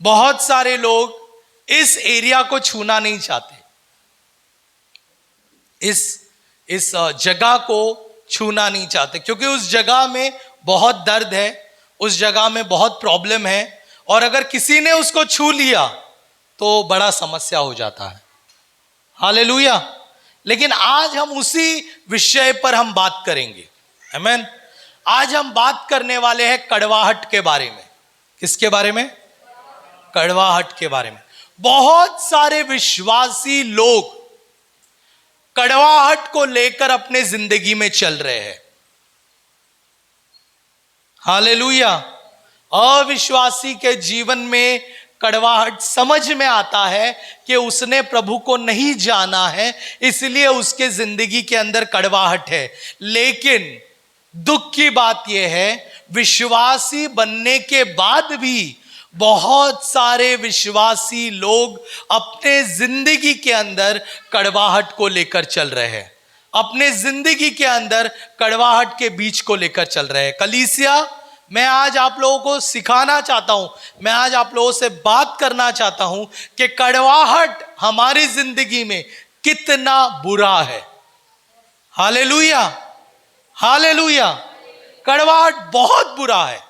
बहुत सारे लोग इस एरिया को छूना नहीं चाहते, इस जगह को छूना नहीं चाहते, क्योंकि उस जगह में बहुत दर्द है, उस जगह में बहुत प्रॉब्लम है, और अगर किसी ने उसको छू लिया तो बड़ा समस्या हो जाता है। हालेलुया। लेकिन आज हम उसी विषय पर हम बात करेंगे। आमीन। आज हम बात करने वाले हैं कड़वाहट के बारे में। किसके बारे में? कड़वाहट के बारे में। बहुत सारे विश्वासी लोग कड़वाहट को लेकर अपने जिंदगी में चल रहे हैं। हालेलुया। अविश्वासी के जीवन में कड़वाहट समझ में आता है कि उसने प्रभु को नहीं जाना है, इसलिए उसके जिंदगी के अंदर कड़वाहट है। लेकिन दुख की बात यह है, विश्वासी बनने के बाद भी बहुत सारे विश्वासी लोग अपने जिंदगी के अंदर कड़वाहट को लेकर चल रहे हैं, अपने जिंदगी के अंदर कड़वाहट के बीच को लेकर चल रहे हैं। कलीसिया, मैं आज आप लोगों को सिखाना चाहता हूं, मैं आज आप लोगों से बात करना चाहता हूं कि कड़वाहट हमारी जिंदगी में कितना बुरा है। Hallelujah, hallelujah. कड़वाहट बहुत बुरा है,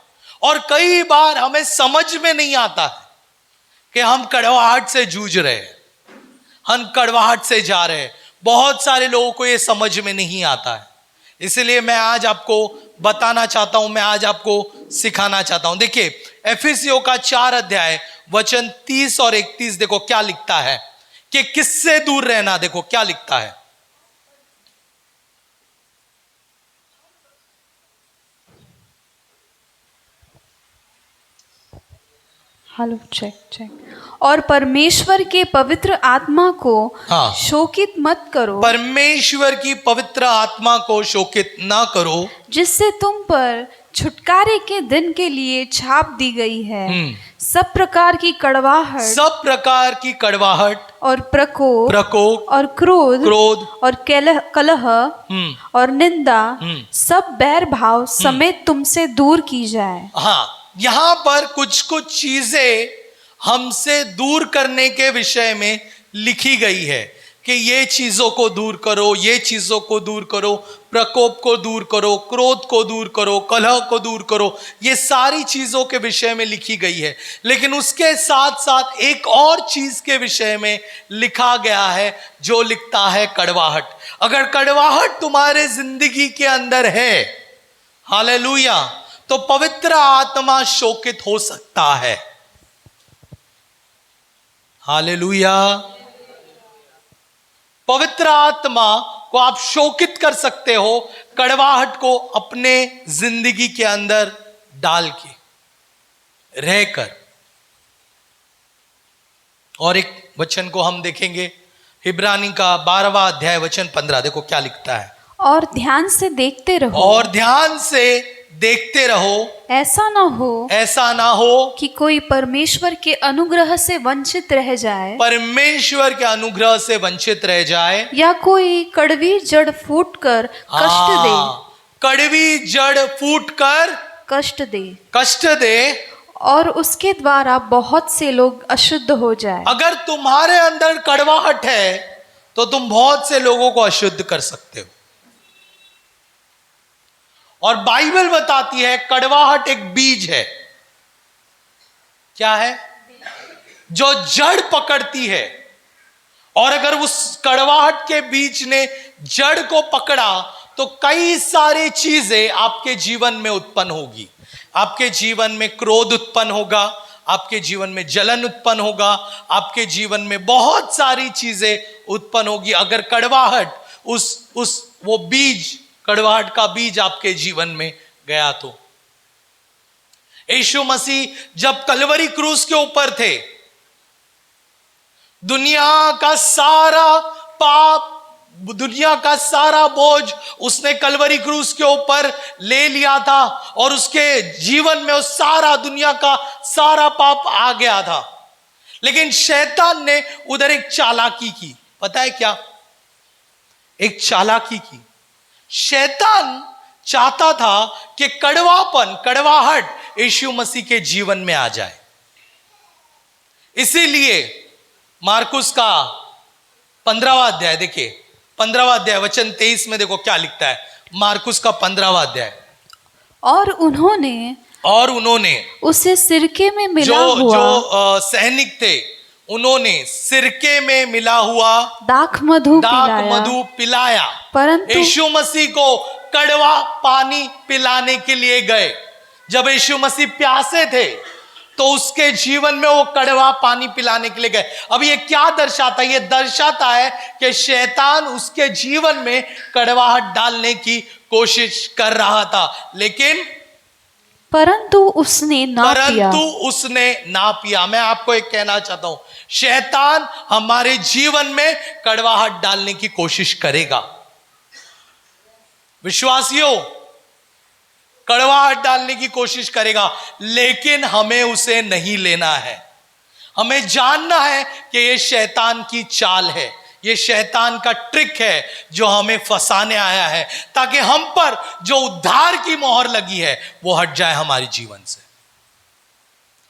और कई बार हमें समझ में नहीं आता है कि हम कड़वाहट से जूझ रहे हैं, हम कड़वाहट से जा रहे हैं। बहुत सारे लोगों को यह समझ में नहीं आता है, इसलिए मैं आज आपको बताना चाहता हूं, मैं आज आपको सिखाना चाहता हूं। देखिए, एफिसियों का 4 अध्याय वचन 30 और 31 देखो क्या लिखता है कि किससे दूर रहना। देखो क्या लिखता है। Hello, check. और परमेश्वर के पवित्र आत्मा को शोकित मत करो। परमेश्वर की पवित्र आत्मा को शोकित ना करो, जिससे तुम पर छुटकारे के दिन के लिए छाप दी गई है। सब प्रकार की कड़वाहट और प्रकोप और क्रोध और कलह और निंदा सब बैर भाव समेत तुमसे दूर की जाए। हाँ, यहां पर कुछ चीजें हमसे दूर करने के विषय में लिखी गई है कि ये चीजों को दूर करो, ये चीजों को दूर करो, प्रकोप को दूर करो, क्रोध को दूर करो, कलह को दूर करो। ये सारी चीजों के विषय में लिखी गई है। लेकिन उसके साथ साथ एक और चीज के विषय में लिखा गया है, जो लिखता है कड़वाहट। अगर कड़वाहट तुम्हारे जिंदगी के अंदर है, हालेलुया, तो पवित्र आत्मा शोकित हो सकता है। हालेलुया। पवित्र आत्मा को आप शोकित कर सकते हो कड़वाहट को अपने जिंदगी के अंदर डाल के रहकर। और एक वचन को हम देखेंगे, इब्रानी का 12वां अध्याय वचन 15। देखो क्या लिखता है। और ध्यान से देखते रहो, और ध्यान से देखते रहो, ऐसा ना हो कि कोई परमेश्वर के अनुग्रह से वंचित रह जाए, परमेश्वर के अनुग्रह से वंचित रह जाए, या कोई कड़वी जड़ फूटकर कड़वी जड़ फूटकर कष्ट दे और उसके द्वारा बहुत से लोग अशुद्ध हो जाए। अगर तुम्हारे अंदर कड़वाहट है तो तुम बहुत से लोगों को अशुद्ध कर सकते हो। और बाइबल बताती है कड़वाहट एक बीज है। क्या है? जो जड़ पकड़ती है, और अगर उस कड़वाहट के बीज ने जड़ को पकड़ा तो कई सारी चीजें आपके जीवन में उत्पन्न होगी। आपके जीवन में क्रोध उत्पन्न होगा, आपके जीवन में जलन उत्पन्न होगा, आपके जीवन में बहुत सारी चीजें उत्पन्न होगी। अगर कड़वाहट वो बीज, कड़वाहट का बीज आपके जीवन में गया तो। यीशु मसीह जब कलवरी क्रूस के ऊपर थे, दुनिया का सारा पाप, दुनिया का सारा बोझ उसने कलवरी क्रूस के ऊपर ले लिया था, और उसके जीवन में उस सारा दुनिया का सारा पाप आ गया था। लेकिन शैतान ने उधर एक चालाकी की। पता है क्या? एक चालाकी की। शैतान चाहता था कि कड़वाहट यीशु मसीह के जीवन में आ जाए। इसीलिए मार्कुस का 15वां अध्याय देखिए, 15वां अध्याय वचन 23 में देखो क्या लिखता है। मार्कुस का 15वां अध्याय। और उन्होंने उसे सिरके में मिला हुआ, जो सैनिक थे उन्होंने सिरके में मिला हुआ दाख मधु पिलाया, परंतु यीशु मसीह को कड़वा पानी पिलाने के लिए गए। जब यीशु मसीह प्यासे थे तो उसके जीवन में वो कड़वा पानी पिलाने के लिए गए। अब ये क्या दर्शाता है? ये दर्शाता है कि शैतान उसके जीवन में कड़वाहट डालने की कोशिश कर रहा था, लेकिन परंतु उसने ना पिया। मैं आपको एक कहना चाहता हूं, शैतान हमारे जीवन में कड़वाहट डालने की कोशिश करेगा। विश्वासियों, कड़वाहट डालने की कोशिश करेगा, लेकिन हमें उसे नहीं लेना है। हमें जानना है कि यह शैतान की चाल है, यह शैतान का ट्रिक है जो हमें फंसाने आया है, ताकि हम पर जो उद्धार की मोहर लगी है वो हट जाए हमारे जीवन से।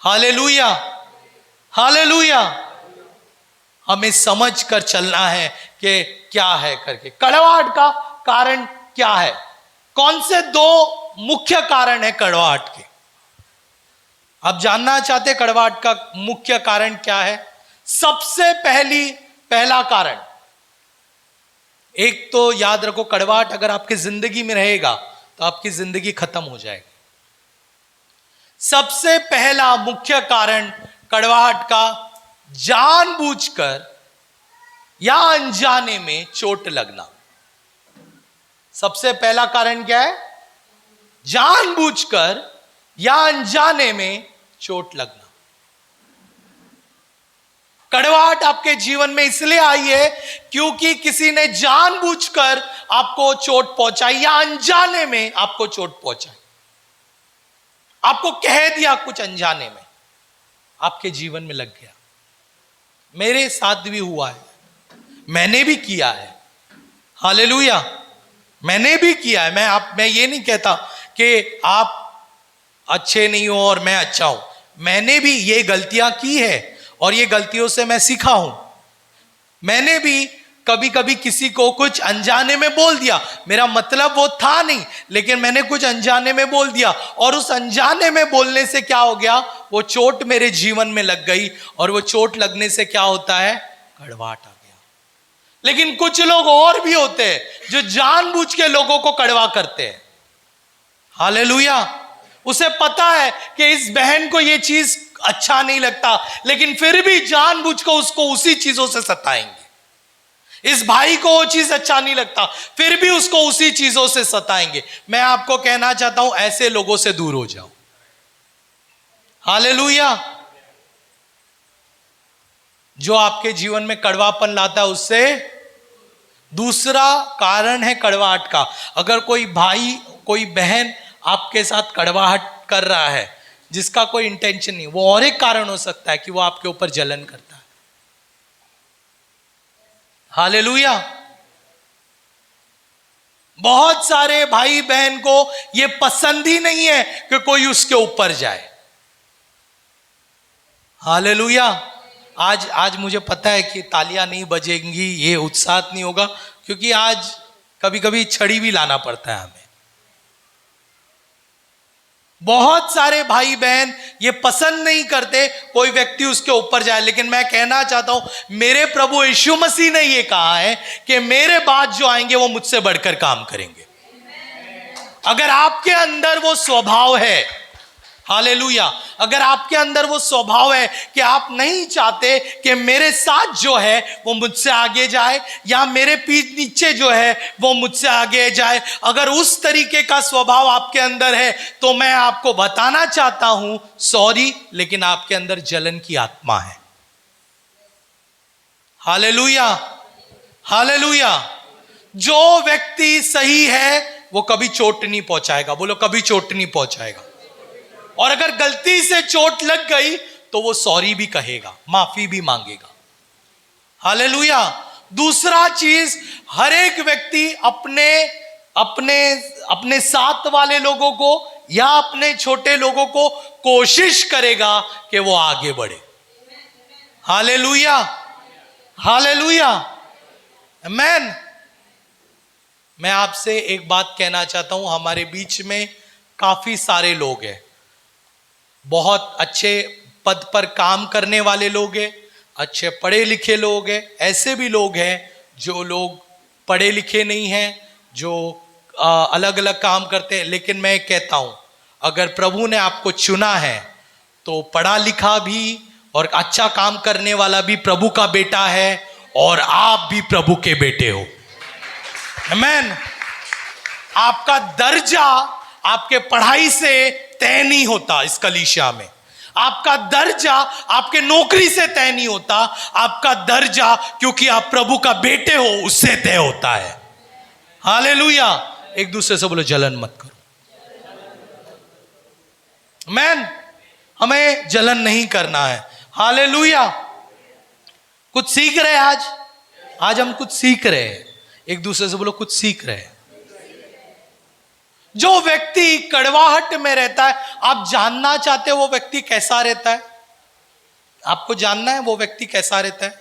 Hallelujah, hallelujah. हमें समझ कर चलना है कि क्या है करके। कड़वाहट का कारण क्या है? कौन से दो मुख्य कारण है कड़वाहट के? आप जानना चाहते कड़वाहट का मुख्य कारण क्या है? सबसे पहला कारण, एक तो याद रखो, कड़वाहट अगर आपकी जिंदगी में रहेगा तो आपकी जिंदगी खत्म हो जाएगी। सबसे पहला मुख्य कारण कड़वाहट का जानबूझकर या अनजाने में चोट लगना। सबसे पहला कारण क्या है? जानबूझकर या अनजाने में चोट लगना। कड़वाहट आपके जीवन में इसलिए आई है क्योंकि किसी ने जानबूझकर आपको चोट पहुंचाई या अनजाने में आपको चोट पहुंचाई। आपको कह दिया कुछ अनजाने में, आपके जीवन में लग गया। मेरे साथ भी हुआ है, मैंने भी किया है। हालेलुया, मैंने भी किया है। मैं ये नहीं कहता कि आप अच्छे नहीं हो और मैं अच्छा हूं। मैंने भी ये गलतियां की है और ये गलतियों से मैं सीखा हूं। मैंने भी कभी कभी किसी को कुछ अनजाने में बोल दिया, मेरा मतलब वो था नहीं, लेकिन मैंने कुछ अनजाने में बोल दिया और उस अनजाने में बोलने से क्या हो गया? वो चोट मेरे जीवन में लग गई और वो चोट लगने से क्या होता है? कड़वाहट आ गया। लेकिन कुछ लोग और भी होते हैं जो जानबूझ के लोगों को कड़वा करते हैं। हालेलुया। उसे पता है कि इस बहन को ये चीज अच्छा नहीं लगता, लेकिन फिर भी जानबूझ को उसको उसी चीजों से सताएंगे। इस भाई को वो चीज अच्छा नहीं लगता, फिर भी उसको उसी चीजों से सताएंगे। मैं आपको कहना चाहता हूं, ऐसे लोगों से दूर हो जाओ। हालेलुया। जो आपके जीवन में कड़वापन लाता है उससे। दूसरा कारण है कड़वाहट का, अगर कोई भाई कोई बहन आपके साथ कड़वाहट कर रहा है जिसका कोई इंटेंशन नहीं, वो और एक कारण हो सकता है कि वो आपके ऊपर जलन करता है। हालेलुया। बहुत सारे भाई बहन को ये पसंद ही नहीं है कि कोई उसके ऊपर जाए। हालेलुया। आज मुझे पता है कि तालियां नहीं बजेंगी, ये उत्साह नहीं होगा, क्योंकि आज कभी कभी छड़ी भी लाना पड़ता है हमें। बहुत सारे भाई बहन ये पसंद नहीं करते कोई व्यक्ति उसके ऊपर जाए, लेकिन मैं कहना चाहता हूं, मेरे प्रभु यीशु मसीह ने ये कहा है कि मेरे बाद जो आएंगे वो मुझसे बढ़कर काम करेंगे। अगर आपके अंदर वो स्वभाव है, हालेलुया, अगर आपके अंदर वो स्वभाव है कि आप नहीं चाहते कि मेरे साथ जो है वो मुझसे आगे जाए या मेरे पीठ नीचे जो है वो मुझसे आगे जाए, अगर उस तरीके का स्वभाव आपके अंदर है तो मैं आपको बताना चाहता हूं, सॉरी, लेकिन आपके अंदर जलन की आत्मा है। Hallelujah, hallelujah. जो व्यक्ति सही है वो कभी चोट नहीं पहुंचाएगा। बोलो, कभी चोट नहीं पहुंचाएगा। और अगर गलती से चोट लग गई तो वो सॉरी भी कहेगा, माफी भी मांगेगा। हालेलुया। दूसरा चीज, हर एक व्यक्ति अपने अपने अपने साथ वाले लोगों को या अपने छोटे लोगों को कोशिश करेगा कि वो आगे बढ़े। हालेलुया, हालेलुया, आमेन। मैं आपसे एक बात कहना चाहता हूं, हमारे बीच में काफी सारे लोग हैं, बहुत अच्छे पद पर काम करने वाले लोग हैं, अच्छे पढ़े लिखे लोग हैं, ऐसे भी लोग हैं जो लोग पढ़े लिखे नहीं हैं, जो अलग अलग काम करते हैं। लेकिन मैं कहता हूं, अगर प्रभु ने आपको चुना है तो पढ़ा लिखा भी और अच्छा काम करने वाला भी प्रभु का बेटा है, और आप भी प्रभु के बेटे हो, आमेन। आपका दर्जा आपके पढ़ाई से तय नहीं होता इस कलीसिया में, आपका दर्जा आपके नौकरी से तय नहीं होता, आपका दर्जा क्योंकि आप प्रभु का बेटे हो उससे तय होता है। हालेलुया। एक दूसरे से बोलो जलन मत करो, आमेन। हमें जलन नहीं करना है। हालेलुया। कुछ सीख रहे हैं आज हम कुछ सीख रहे हैं। एक दूसरे से बोलो कुछ सीख रहे हैं। जो व्यक्ति कड़वाहट में रहता है, आप जानना चाहते हो वो व्यक्ति कैसा रहता है? आपको जानना है वो व्यक्ति कैसा रहता है?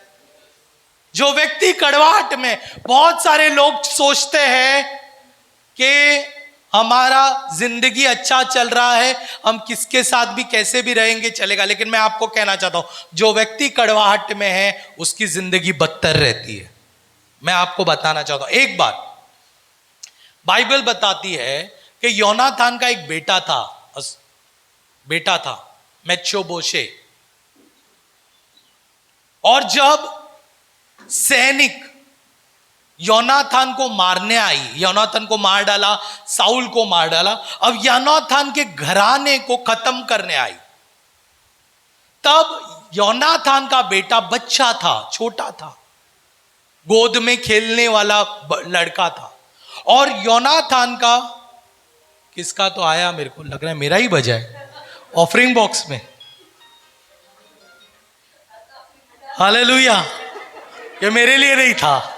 जो व्यक्ति कड़वाहट में, बहुत सारे लोग सोचते हैं कि हमारा जिंदगी अच्छा चल रहा है, हम किसके साथ भी कैसे भी रहेंगे चलेगा। लेकिन मैं आपको कहना चाहता हूं, जो व्यक्ति कड़वाहट में है उसकी जिंदगी बदतर रहती है। मैं आपको बताना चाहता हूं, एक बात बाइबल बताती है कि योनाथान का एक बेटा था मेशोबोशे, और जब सैनिक योनाथान को मारने आई, योनाथान को मार डाला, साउल को मार डाला, अब योनाथान के घराने को खत्म करने आई, तब योनाथान का बेटा बच्चा था, छोटा था, गोद में खेलने वाला लड़का था, और योनाथान का, किसका तो आया, मेरे को लग रहा है मेरा ही बजा है ऑफरिंग बॉक्स में। हालेलुया, ये मेरे लिए नहीं था।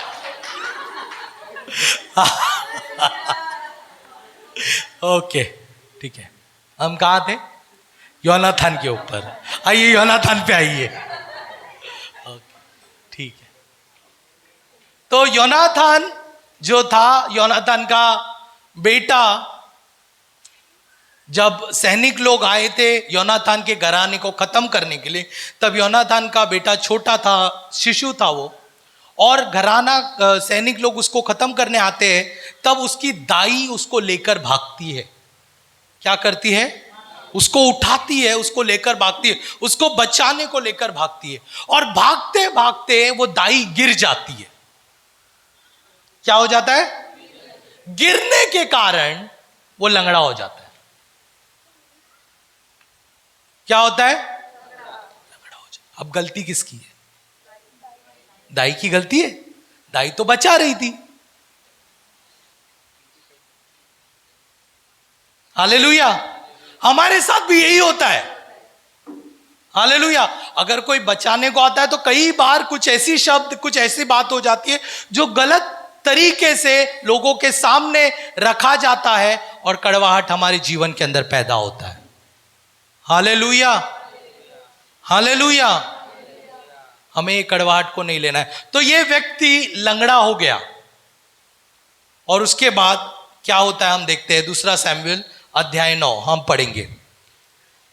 ओके, ठीक है। हम कहां थे? योनाथान के ऊपर। आइए योनाथान पे आइए। ओके, ठीक है। तो योनाथान जो था, योनाथान का बेटा, जब सैनिक लोग आए थे योनाथान के घराने को खत्म करने के लिए, तब योनाथान का बेटा छोटा था, शिशु था वो, और घराना सैनिक लोग उसको खत्म करने आते हैं, तब उसकी दाई उसको लेकर भागती है। क्या करती है? उसको उठाती है, उसको लेकर भागती है, उसको बचाने को लेकर भागती है, और भागते भागते वो दाई गिर जाती है। क्या हो जाता है? गिरने के कारण वो लंगड़ा हो जाता है। क्या होता है? लंगड़ा हो जाता। अब गलती किसकी है? दाई की गलती है। दाई तो बचा रही थी। हालेलुया। हमारे साथ भी यही होता है। हालेलुया। अगर कोई बचाने को आता है तो कई बार कुछ ऐसी शब्द, कुछ ऐसी बात हो जाती है जो गलत तरीके से लोगों के सामने रखा जाता है, और कड़वाहट हमारे जीवन के अंदर पैदा होता है। Hallelujah, hallelujah. हमें ये कड़वाहट को नहीं लेना है। तो ये व्यक्ति लंगड़ा हो गया, और उसके बाद क्या होता है हम देखते हैं। 2 शमूएल अध्याय 9 हम पढ़ेंगे।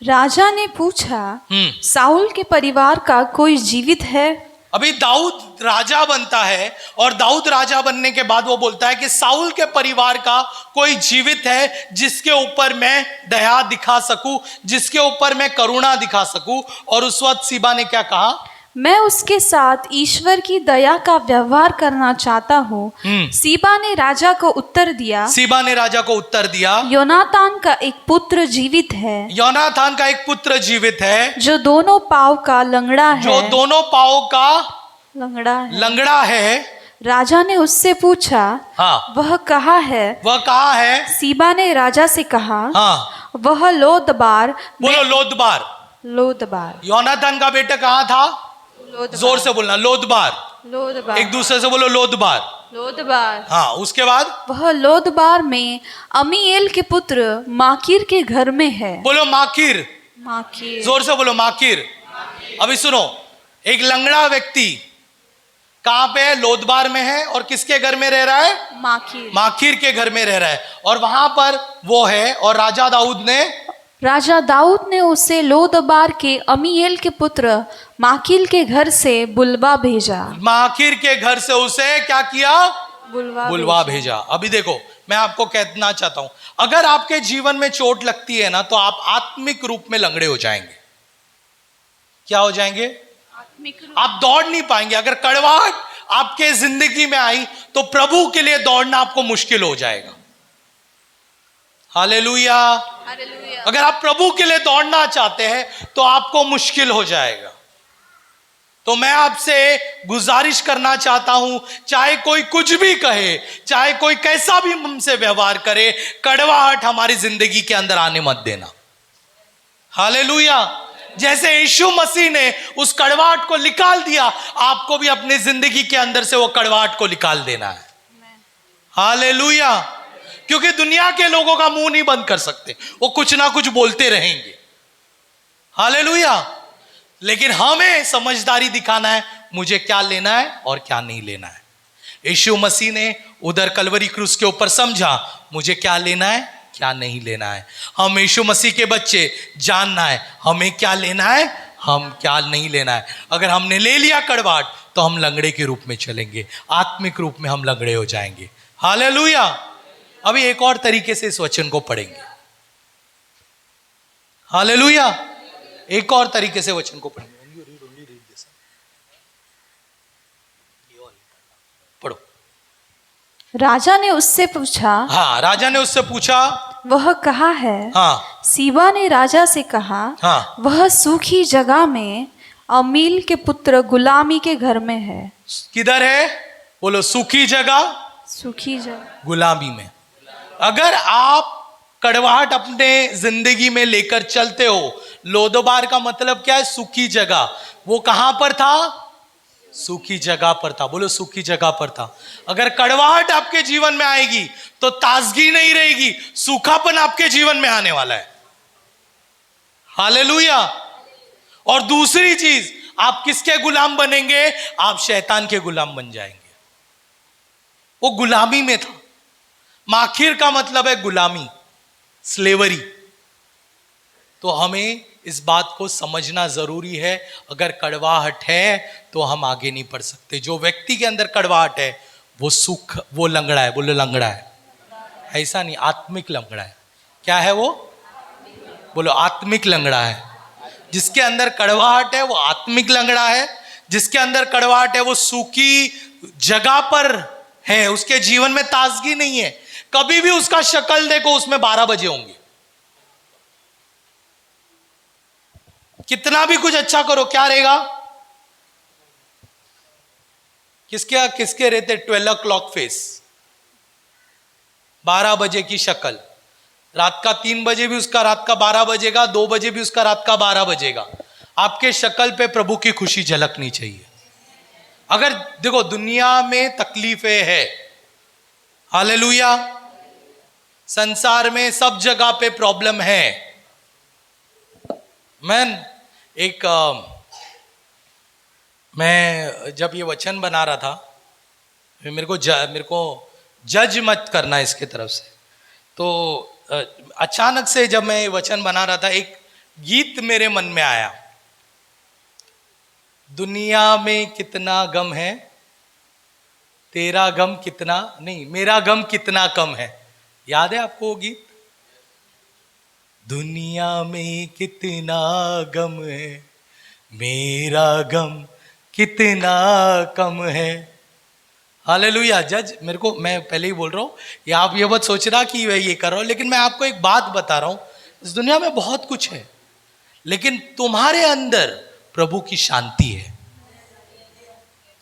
राजा ने पूछा, साउल के परिवार का कोई जीवित है? अभी दाऊद राजा बनता है, और दाऊद राजा बनने के बाद वो बोलता है कि साउल के परिवार का कोई जीवित है जिसके ऊपर मैं दया दिखा सकूं, जिसके ऊपर मैं करुणा दिखा सकूं। और उस वक्त सीबा ने क्या कहा? मैं उसके साथ ईश्वर की दया का व्यवहार करना चाहता हूँ। सीबा ने राजा को उत्तर दिया, सीबा ने राजा को उत्तर दिया, योनातान का एक पुत्र जीवित है, योनाथान का एक पुत्र जीवित है, जो दोनों पाँव का लंगड़ा है, जो दोनों पाँव का लंगड़ा है। राजा ने उससे पूछा, हाँ, वह कहाँ है? वह कहाँ है? सीबा ने राजा से कहा, हाँ, वह लोदबार। बोलो लोदबार। लोदबार। योनाथान का बेटा कहाँ था? जोर से बोलना, लोदबार। लोदबार। एक दूसरे से बोलो लोदबार। लोदबार। हाँ, उसके बाद वह लोदबार में अमीएल के पुत्र माकीर के घर में है। बोलो माकीर। माकीर। जोर से बोलो माकीर। अभी सुनो, एक लंगड़ा व्यक्ति कहां पे है? लोदबार में है। और किसके घर में रह रहा है? माखीर के घर में रह रहा है। और वहां पर वो है, और राजा दाऊद ने उसे लोदबार के अमीएल के पुत्र माकील के घर से बुलवा भेजा। माखीर के घर से उसे क्या किया? बुलवा भेजा। अभी देखो, मैं आपको कहना चाहता हूं, अगर आपके जीवन में चोट लगती है ना, तो आप आत्मिक रूप में लंगड़े हो जाएंगे। क्या हो जाएंगे? आप दौड़ नहीं पाएंगे। अगर कड़वाहट आपके जिंदगी में आई तो प्रभु के लिए दौड़ना आपको मुश्किल हो जाएगा। हालेलुया। अगर आप प्रभु के लिए दौड़ना चाहते हैं तो आपको मुश्किल हो जाएगा। तो मैं आपसे गुजारिश करना चाहता हूं, चाहे कोई कुछ भी कहे, चाहे कोई कैसा भी हमसे व्यवहार करे, कड़वाहट हमारी जिंदगी के अंदर आने मत देना। हालेलुया। जैसे यीशु मसीह ने उस कड़वाहट को निकाल दिया, आपको भी अपनी जिंदगी के अंदर से वो कड़वाहट को निकाल देना है। हालेलुया। क्योंकि दुनिया के लोगों का मुंह नहीं बंद कर सकते, वो कुछ ना कुछ बोलते रहेंगे। हालेलुया। लेकिन हमें समझदारी दिखाना है, मुझे क्या लेना है और क्या नहीं लेना है। यीशु मसीह ने उधर कलवरी क्रूस के ऊपर समझा, मुझे क्या लेना है, क्या नहीं लेना है। हम यीशु मसीह के बच्चे, जानना है हमें क्या लेना है, हम क्या नहीं लेना है। अगर हमने ले लिया कड़वाहट, तो हम लंगड़े के रूप में चलेंगे, आत्मिक रूप में हम लंगड़े हो जाएंगे। हालेलुया। अभी एक और तरीके से इस वचन को पढ़ेंगे। हालेलुया। एक और तरीके से वचन को पढ़ेंगे। पढ़ो। राजा ने उससे पूछा। हाँ, राजा ने उससे पूछा, वह कहाँ है? हाँ। सीबा ने राजा से कहा, हाँ, वह सूखी जगह में अमील के पुत्र गुलामी के घर में है। किधर है? बोलो, सूखी जगह, सूखी जगह, गुलामी में। अगर आप कड़वाहट अपने जिंदगी में लेकर चलते हो, लोदबार का मतलब क्या है? सूखी जगह। वो कहां पर था? सूखी जगह पर था। बोलो, सूखी जगह पर था। अगर कड़वाहट आपके जीवन में आएगी तो ताजगी नहीं रहेगी, सूखापन आपके जीवन में आने वाला है। हालेलुया। और दूसरी चीज, आप किसके गुलाम बनेंगे? आप शैतान के गुलाम बन जाएंगे। वो गुलामी में था। माखीर का मतलब है गुलामी, स्लेवरी। तो हमें इस बात को समझना जरूरी है। अगर कड़वाहट है तो हम आगे नहीं बढ़ सकते। जो व्यक्ति के अंदर कड़वाहट है वो लंगड़ा है। बोलो, लंगड़ा है। ऐसा नहीं, आत्मिक लंगड़ा है। क्या है वो? बोलो, आत्मिक लंगड़ा है। जिसके अंदर कड़वाहट है वो आत्मिक लंगड़ा है। जिसके अंदर कड़वाहट है वो सूखी जगह पर है, उसके जीवन में ताजगी नहीं है। कभी भी उसका शक्ल देखो, उसमें 12 बजे होंगे। कितना भी कुछ अच्छा करो, क्या रहेगा? किसके रहते 12 o'clock फेस, 12 बजे की शक्ल। रात का 3 बजे भी उसका रात का 12 बजेगा, 2 बजे भी उसका रात का 12 बजेगा। आपके शक्ल पे प्रभु की खुशी झलकनी चाहिए। अगर देखो, दुनिया में तकलीफें है, हालेलुया, संसार में सब जगह पे प्रॉब्लम है। मैं जब ये वचन बना रहा था, मेरे को जज मत करना इसके तरफ से। तो अचानक से जब मैं वचन बना रहा था, एक गीत मेरे मन में आया, दुनिया में कितना गम है, तेरा गम कितना नहीं, मेरा गम कितना कम है। याद है आपको वो गीत? दुनिया में कितना गम है, मेरा गम कितना कम है। हालेलुया। जज मैं पहले ही बोल रहा हूं, या आप ये मत सोचना कि मैं ये कर रहा हूं, लेकिन मैं आपको एक बात बता रहा हूं, इस दुनिया में बहुत कुछ है, लेकिन तुम्हारे अंदर प्रभु की शांति है,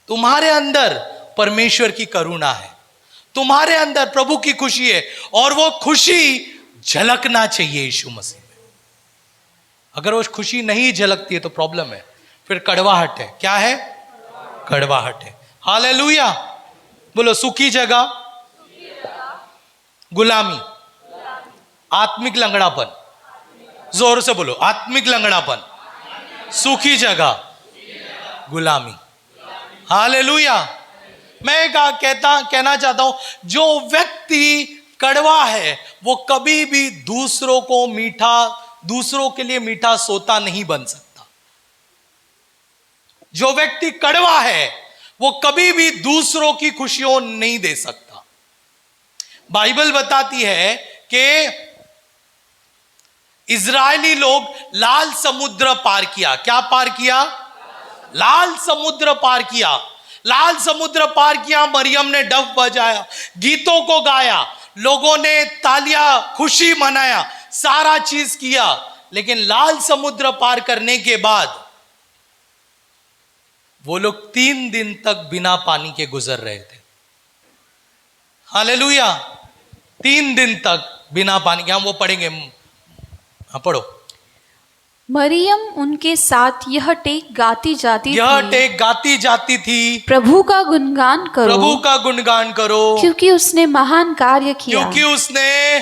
तुम्हारे अंदर परमेश्वर की करुणा है, तुम्हारे अंदर प्रभु की खुशी है, और वो खुशी झलकना चाहिए यीशु मसीह में। अगर वो खुशी नहीं झलकती है तो प्रॉब्लम है, फिर कड़वाहट है। क्या है? कड़वाहट है। हालेलुया। बोलो, सूखी जगह, गुलामी, आत्मिक लंगड़ापन। जोर से बोलो, आत्मिक लंगड़ापन, सूखी जगह, गुलामी। हालेलुया। मैं कहना चाहता हूं, जो व्यक्ति कड़वा है वो कभी भी दूसरों के लिए मीठा सोता नहीं बन सकता। जो व्यक्ति कड़वा है वो कभी भी दूसरों की खुशियों नहीं दे सकता। बाइबल बताती है कि इजरायली लोग लाल समुद्र पार किया। क्या पार किया? लाल समुद्र पार किया। लाल समुद्र पार किया। मरियम ने डफ बजाया, गीतों को गाया, लोगों ने तालियां, खुशी मनाया, सारा चीज किया। लेकिन लाल समुद्र पार करने के बाद वो लोग 3 दिन तक बिना पानी के गुजर रहे थे। हालेलुया। 3 दिन तक बिना पानी के। हम वो पढ़ेंगे। हाँ, पढ़ो। मरियम उनके साथ यह टेक गाती जाती थी, प्रभु का गुणगान करो, प्रभु का गुणगान करो, क्योंकि उसने महान कार्य किया, क्योंकि उसने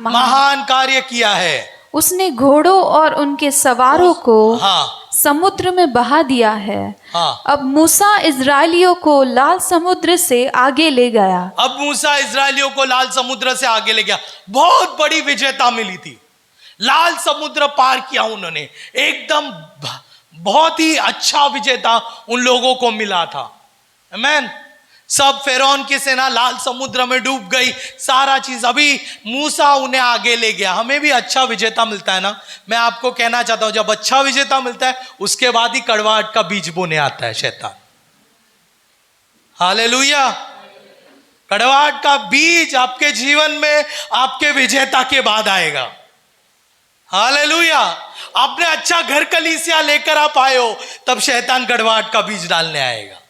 महान कार्य किया है। उसने घोड़ों और उनके सवारों को समुद्र में बहा दिया है। अब मूसा इजरायलियों को लाल समुद्र से आगे ले गया। बहुत बड़ी विजेता मिली थी। लाल समुद्र पार किया उन्होंने। एकदम बहुत ही अच्छा विजेता उन लोगों को मिला था। आमीन। सब फिरौन की सेना लाल समुद्र में डूब गई, सारा चीज। अभी मूसा उन्हें आगे ले गया। हमें भी अच्छा विजेता मिलता है ना। मैं आपको कहना चाहता हूं, जब अच्छा विजेता मिलता है उसके बाद ही कड़वाहट का बीज बोने आता है शैतान। हालेलुया। कड़वाहट का बीज आपके जीवन में आपके विजेता के बाद आएगा। हालेलुया। आपने अच्छा घर कलीसिया लेकर आप आए हो, तब शैतान कड़वाहट का बीज डालने आएगा।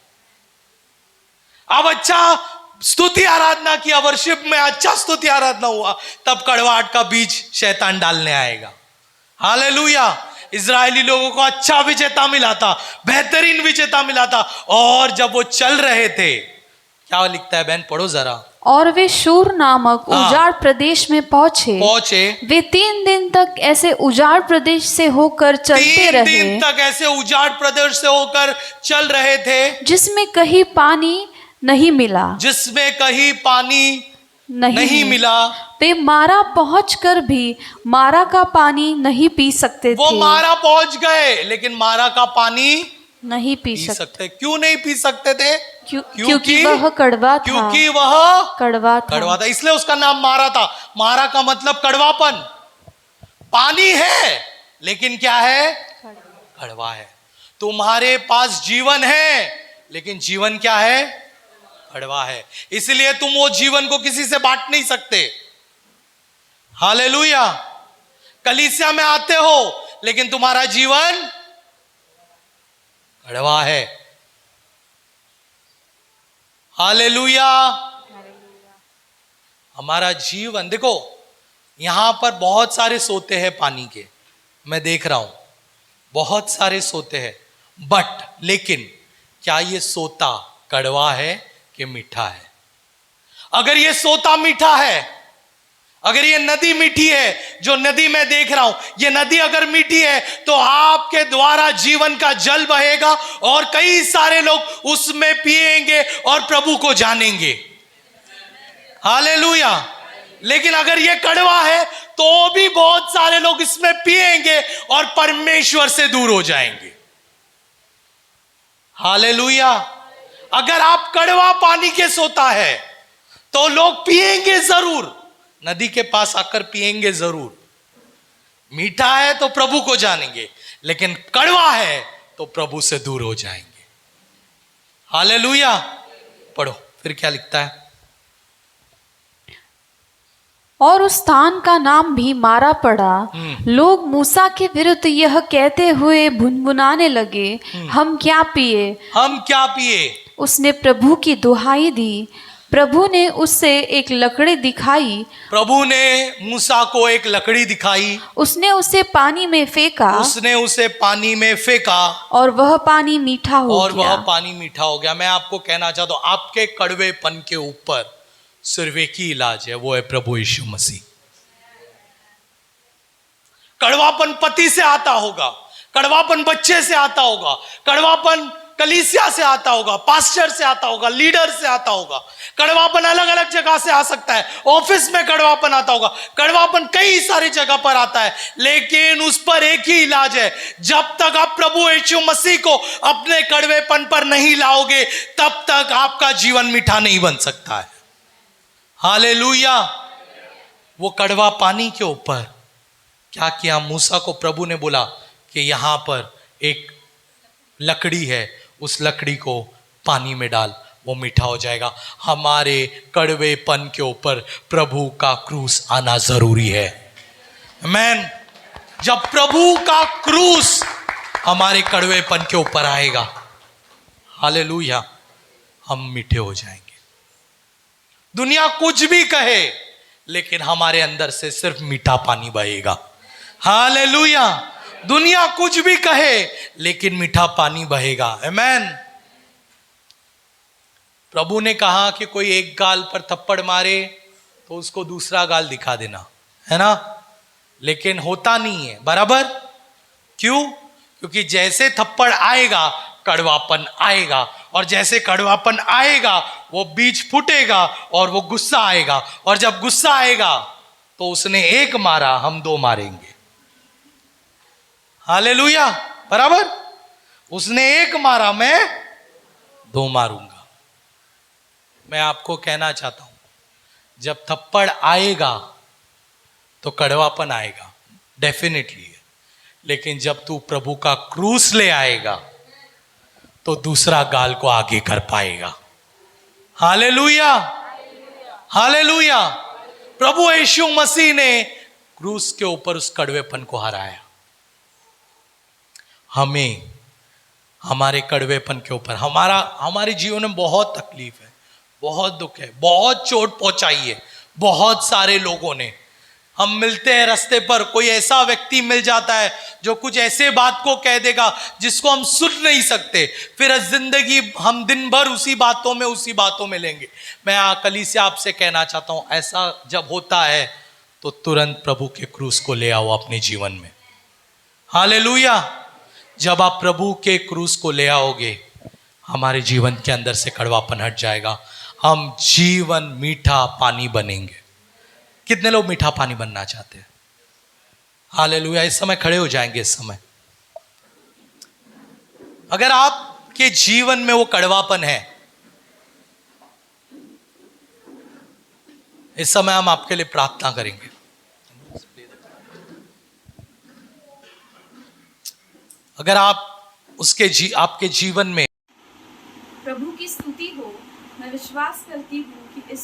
अब अच्छा स्तुति आराधना किया, वर्शिप में अच्छा स्तुति आराधना हुआ, तब कड़वाहट का बीज शैतान डालने आएगा। हालेलुया। इजरायली लोगों को अच्छा विजेता मिला था, बेहतरीन विजेता मिला था। और जब वो चल रहे थे, क्या लिखता है बहन, पढ़ो जरा। और वे शूर नामक उजाड़ प्रदेश में पहुंचे। वे 3 दिन तक ऐसे उजाड़ प्रदेश से होकर चलते रहे। 3 दिन तक ऐसे उजाड़ प्रदेश से होकर चल रहे थे, जिसमें कहीं पानी नहीं मिला, नहीं मिला। वे मारा पहुंचकर भी मारा का पानी नहीं पी सकते थे। वो मारा पहुंच गए, लेकिन मारा का पानी नहीं पी सकते। क्यों नहीं पी सकते थे? क्योंकि वह कड़वा था। क्योंकि वह कड़वा था, इसलिए उसका नाम मारा था। मारा का मतलब कड़वापन। पानी है लेकिन क्या है? कड़वा है। तुम्हारे पास जीवन है, लेकिन जीवन क्या है? कड़वा है। इसलिए तुम वो जीवन को किसी से बांट नहीं सकते। हालेलुया। कलीसिया में आते हो, लेकिन तुम्हारा जीवन कड़वा है। हालेलुया। हमारा जीवन देखो, यहां पर बहुत सारे सोते हैं पानी के, मैं देख रहा हूं बहुत सारे सोते हैं। लेकिन क्या ये सोता कड़वा है कि मीठा है? अगर ये सोता मीठा है, अगर ये नदी मीठी है, जो नदी मैं देख रहा हूं, ये नदी अगर मीठी है, तो आपके द्वारा जीवन का जल बहेगा और कई सारे लोग उसमें पिएंगे और प्रभु को जानेंगे। हालेलुया। लेकिन अगर ये कड़वा है, तो भी बहुत सारे लोग इसमें पिएंगे और परमेश्वर से दूर हो जाएंगे। हालेलुया। अगर आप कड़वा पानी के सोता है, तो लोग पिएंगे जरूर, नदी के पास आकर पिएंगे जरूर। मीठा है तो प्रभु को जानेंगे, लेकिन कड़वा है तो प्रभु से दूर हो जाएंगे। हालेलुया। पढ़ो फिर क्या लिखता है। और उस स्थान का नाम भी मारा पड़ा। लोग मूसा के विरुद्ध यह कहते हुए भुनभुनाने लगे, हम क्या पिए? उसने प्रभु की दुहाई दी। प्रभु ने उससे एक लकड़ी दिखाई। प्रभु ने मूसा को एक लकड़ी दिखाई। उसने उसे पानी में फेंका। और वह पानी मीठा हो गया। मैं आपको कहना चाहता हूं, आपके कड़वेपन के ऊपर सिर्फ एक ही इलाज है, वो है प्रभु यीशु मसीह। कड़वापन पति से आता होगा, कड़वापन बच्चे से आता होगा, कड़वापन कलीसिया से आता होगा, पास्टर से आता होगा, लीडर से आता होगा। कड़वापन अलग अलग जगह से आ सकता है। ऑफिस में कड़वापन आता होगा, कड़वापन कई सारी जगह पर आता है, लेकिन उस पर एक ही इलाज है। जब तक आप प्रभु यीशु मसीह को अपने कड़वेपन पर नहीं लाओगे, तब तक आपका जीवन मीठा नहीं बन सकता है। हालेलुया। वो कड़वा पानी के ऊपर क्या किया? मूसा को प्रभु ने बोला कि यहां पर एक लकड़ी है, उस लकड़ी को पानी में डाल, वो मीठा हो जाएगा। हमारे कड़वेपन के ऊपर प्रभु का क्रूस आना जरूरी है। आमीन। जब प्रभु का क्रूस हमारे कड़वेपन के ऊपर आएगा, हालेलुया, हम मीठे हो जाएंगे। दुनिया कुछ भी कहे, लेकिन हमारे अंदर से सिर्फ मीठा पानी बहेगा। हालेलुया। दुनिया कुछ भी कहे, लेकिन मीठा पानी बहेगा। आमीन। प्रभु ने कहा कि कोई एक गाल पर थप्पड़ मारे तो उसको दूसरा गाल दिखा देना, है ना? लेकिन होता नहीं है बराबर। क्यों? क्योंकि जैसे थप्पड़ आएगा कड़वापन आएगा, और जैसे कड़वापन आएगा वो बीज फूटेगा और वो गुस्सा आएगा, और जब गुस्सा आएगा तो उसने एक मारा, हम दो मारेंगे। हालेलुया, बराबर। उसने एक मारा, मैं दो मारूंगा। मैं आपको कहना चाहता हूं, जब थप्पड़ आएगा तो कड़वापन आएगा, डेफिनेटली है, लेकिन जब तू प्रभु का क्रूस ले आएगा तो दूसरा गाल को आगे कर पाएगा। Hallelujah, hallelujah. प्रभु यीशु मसीह ने क्रूस के ऊपर उस कड़वेपन को हराया। हमें हमारे कड़वेपन के ऊपर, हमारे जीवन में बहुत तकलीफ है, बहुत दुख है, बहुत चोट पहुंचाई है बहुत सारे लोगों ने। हम मिलते हैं रास्ते पर, कोई ऐसा व्यक्ति मिल जाता है जो कुछ ऐसे बात को कह देगा जिसको हम सुन नहीं सकते, फिर जिंदगी हम दिन भर उसी बातों में लेंगे। मैं कलीसिया आपसे कहना चाहता हूं, ऐसा जब होता है तो तुरंत प्रभु के क्रूस को ले आओ अपने जीवन में। हालेलुया। जब आप प्रभु के क्रूस को ले आओगे, हमारे जीवन के अंदर से कड़वापन हट जाएगा, हम जीवन मीठा पानी बनेंगे। कितने लोग मीठा पानी बनना चाहते हैं? हालेलुया। इस समय खड़े हो जाएंगे। इस समय अगर आपके जीवन में वो कड़वापन है, इस समय हम आपके लिए प्रार्थना करेंगे। अगर आप आपके जीवन में, प्रभु की स्तुति हो। मैं विश्वास करती हूँ कि इस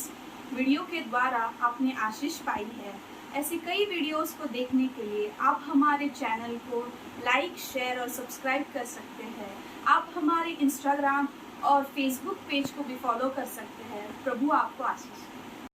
वीडियो के द्वारा आपने आशीष पाई है। ऐसी कई वीडियोस को देखने के लिए आप हमारे चैनल को लाइक, शेयर और सब्सक्राइब कर सकते हैं। आप हमारे इंस्टाग्राम और फेसबुक पेज को भी फॉलो कर सकते हैं। प्रभु आपको आशीष दे।